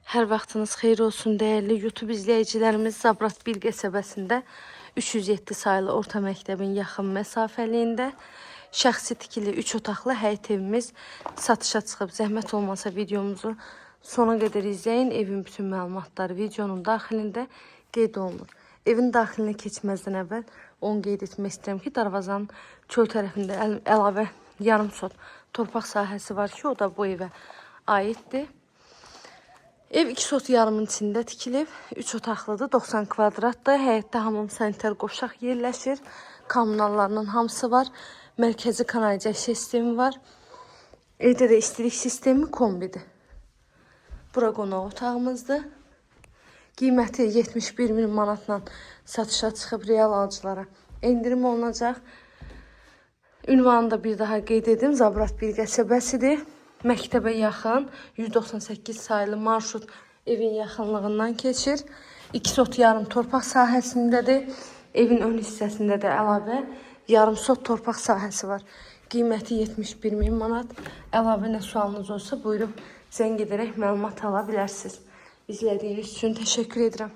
Hər vaxtınız xeyir olsun dəyərli YouTube izləyicilərimiz. Zabrat bir qəsəbəsində 307 saylı orta məktəbin yaxın məsafəliyində şəxsi tikili 3 otaqlı həyət evimiz satışa çıxıb. Zəhmət olmasa videomuzu sona qədər izləyin. Evin bütün məlumatları videonun daxilində qeyd olunur. Evin daxilinə keçməzdən əvvəl onu qeyd etmək istəyirəm ki, darvazanın çöl tərəfində əlavə yarım sot torpaq sahəsi var ki, o da bu evə aiddir. Ev 2 sot yarımın içində tikilib, 3 otaqlıdır, 90 kvadratdır. Həyətdə hamam sanitar qovşaq yerləşir. Kommunallarının hamısı var. Mərkəzi kanalizasiya sistemi var. Evdə də istilik sistemi kombidir. Bura qonaq otağımızdır. Qiyməti 71.000 manatla satışa çıxıb real alıcılara endirim olunacaq. Ünvanı da bir daha qeyd edim. Zabrat bir qəsəbəsidir. Məktəbə yaxın 198 saylı marşrut evin yaxınlığından keçir. 2 sot yarım torpaq sahəsindədir. Evin ön hissəsində də əlavə yarım sot torpaq sahəsi var. Qiyməti 71.000 manat. Əlavə nə sualınız olsa buyurub zəng edərək məlumat ala bilərsiniz. İzlədiyiniz üçün təşəkkür edirəm.